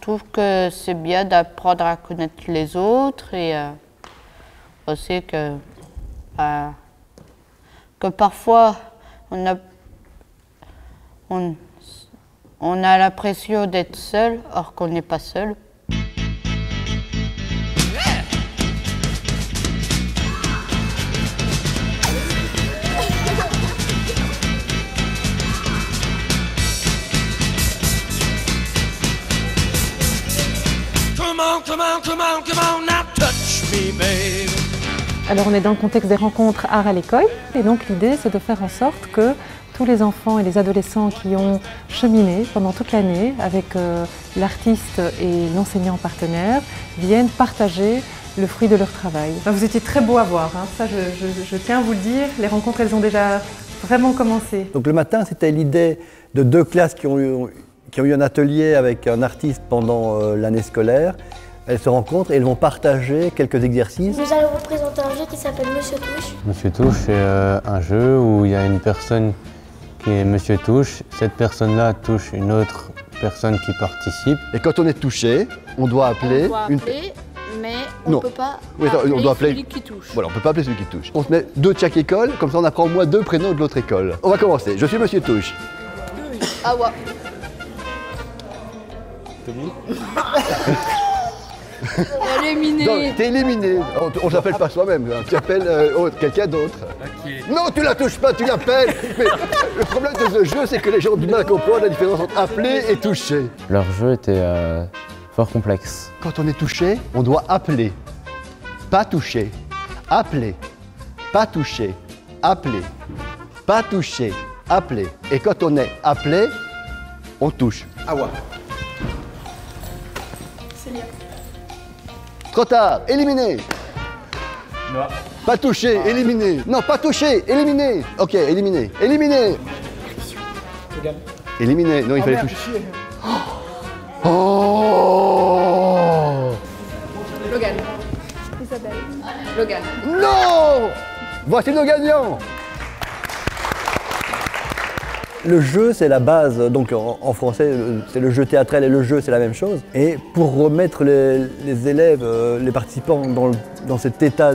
trouve que c'est bien d'apprendre à connaître les autres et aussi que parfois on a l'impression d'être seul, or qu'on n'est pas seul. Alors on est dans le contexte des rencontres art à l'école et donc l'idée c'est de faire en sorte que tous les enfants et les adolescents qui ont cheminé pendant toute l'année avec l'artiste et l'enseignant partenaire viennent partager le fruit de leur travail. Vous étiez très beau à voir, hein. Ça je tiens à vous le dire, les rencontres elles ont déjà vraiment commencé. Donc le matin c'était l'idée de deux classes qui ont eu un atelier avec un artiste pendant l'année scolaire. Elles se rencontrent et elles vont partager quelques exercices. Nous allons vous présenter un jeu qui s'appelle Monsieur Touche. Monsieur Touche, c'est un jeu où il y a une personne qui est Monsieur Touche. Cette personne-là touche une autre personne qui participe. Et quand on est touché, on doit appeler... Mais on ne peut pas appeler celui qui touche. Voilà, on ne peut pas appeler celui qui touche. On se met deux de chaque école, comme ça on apprend au moins deux prénoms de l'autre école. On va commencer. Je suis Monsieur Touche. Ah ouais. Éliminé. T'es éliminé. On ne s'appelle pas soi-même, hein. Tu appelles quelqu'un d'autre. Okay. Non, tu la touches pas, tu l'appelles. Mais le problème de ce jeu, c'est que les gens ont du mal à comprendre la différence entre appeler et toucher. Leur jeu était fort complexe. Quand on est touché, on doit appeler. Pas toucher. Appeler. Pas toucher. Appeler. Pas toucher. Appeler. Et quand on est appelé, on touche. Ah ouais. Trop tard, éliminé. Non. Pas touché, éliminé. Non, pas touché, éliminé. Ok, éliminé. Éliminé. Éliminé. Non, il fallait toucher. Oh. Logan. Isabelle. Logan. Non. Voici nos gagnants. Le jeu, c'est la base, donc en français, c'est le jeu théâtral et le jeu, c'est la même chose. Et pour remettre les élèves, les participants dans cet état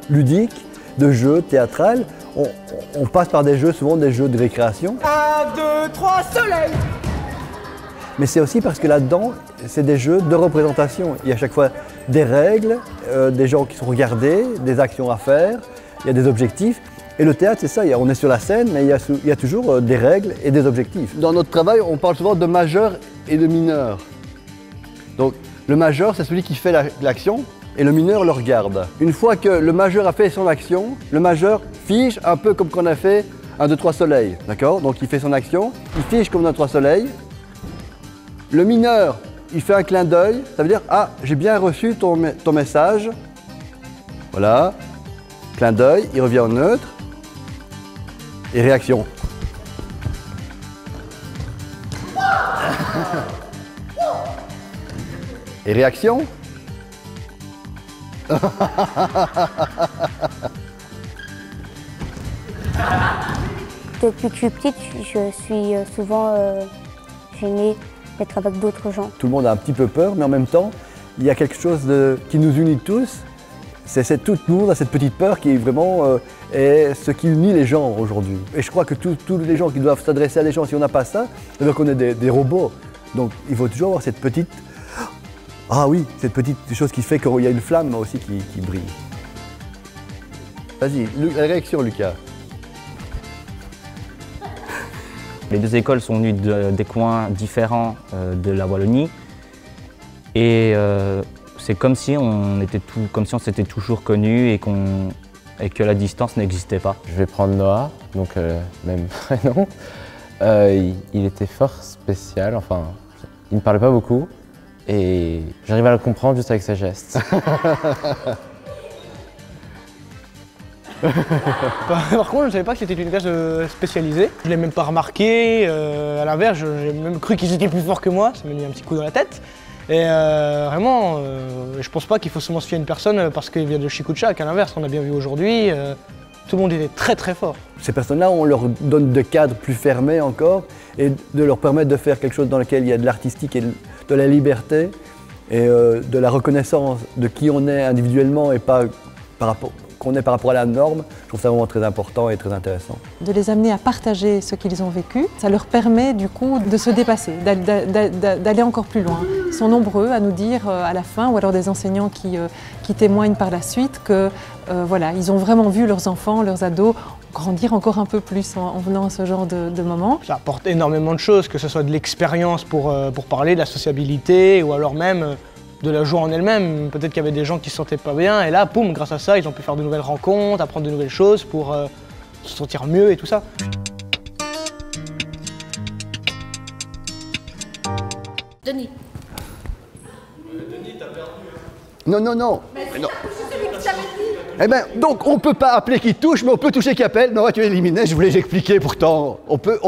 ludique de jeu théâtral, on passe par des jeux, souvent des jeux de récréation. 1, 2, 3, soleil! Mais c'est aussi parce que là-dedans, c'est des jeux de représentation. Il y a à chaque fois des règles, des gens qui sont regardés, des actions à faire, il y a des objectifs. Et le théâtre, c'est ça, on est sur la scène, mais il y a toujours des règles et des objectifs. Dans notre travail, on parle souvent de majeur et de mineur. Donc, le majeur, c'est celui qui fait l'action et le mineur le regarde. Une fois que le majeur a fait son action, le majeur fige un peu comme qu'on a fait 1, 2, 3 soleil. D'accord? Donc, il fait son action, il fige comme 1, 2, 3 soleil. Le mineur, il fait un clin d'œil, ça veut dire « Ah, j'ai bien reçu ton message. » Voilà, clin d'œil, il revient au neutre. Et réaction. Et réaction. Depuis que je suis petite, je suis souvent gênée d'être avec d'autres gens. Tout le monde a un petit peu peur, mais en même temps, il y a quelque chose qui nous unit tous. C'est tout le monde a cette petite peur qui est vraiment est ce qui unit les gens aujourd'hui. Et je crois que tous les gens qui doivent s'adresser à des gens, si on n'a pas ça, alors qu'on est des robots. Donc il faut toujours avoir cette petite... Ah oui, cette petite chose qui fait qu'il y a une flamme aussi qui brille. Vas-y, la réaction Lucas. Les deux écoles sont venues des coins différents de la Wallonie. Et c'est comme si on s'était toujours connus et que la distance n'existait pas. Je vais prendre Noah, donc même prénom. Il était fort spécial, enfin, il ne parlait pas beaucoup et j'arrive à le comprendre juste avec ses gestes. Par contre, je ne savais pas que c'était une classe spécialisée. Je ne l'ai même pas remarqué. À l'inverse, j'ai même cru qu'ils étaient plus forts que moi. Ça m'a mis un petit coup dans la tête. Et vraiment, je pense pas qu'il faut se fier à une personne parce qu'il vient de Chikuchak. À l'inverse, on a bien vu aujourd'hui, tout le monde était très très fort. Ces personnes-là, on leur donne des cadres plus fermés encore et de leur permettre de faire quelque chose dans lequel il y a de l'artistique et de de la liberté et de la reconnaissance de qui on est individuellement et pas qu'on est par rapport à la norme, je trouve ça vraiment très important et très intéressant. De les amener à partager ce qu'ils ont vécu, ça leur permet du coup de se dépasser, d'aller encore plus loin. Ils sont nombreux à nous dire à la fin, ou alors des enseignants qui témoignent par la suite que voilà, ils ont vraiment vu leurs enfants, leurs ados grandir encore un peu plus en venant à ce genre de moments. Ça apporte énormément de choses, que ce soit de l'expérience pour parler, de la sociabilité ou alors même de la joie en elle-même. Peut-être qu'il y avait des gens qui se sentaient pas bien et là, boum, grâce à ça, ils ont pu faire de nouvelles rencontres, apprendre de nouvelles choses pour se sentir mieux et tout ça. Denis. Denis, t'as perdu. Non, non, non. Mais non. Eh bien, donc on ne peut pas appeler qui touche, mais on peut toucher qui appelle. Non, tu es éliminé, je voulais l'expliquer pourtant. On peut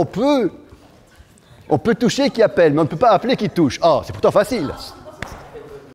toucher qui appelle, mais on ne peut pas appeler qui touche. Ah, c'est pourtant facile.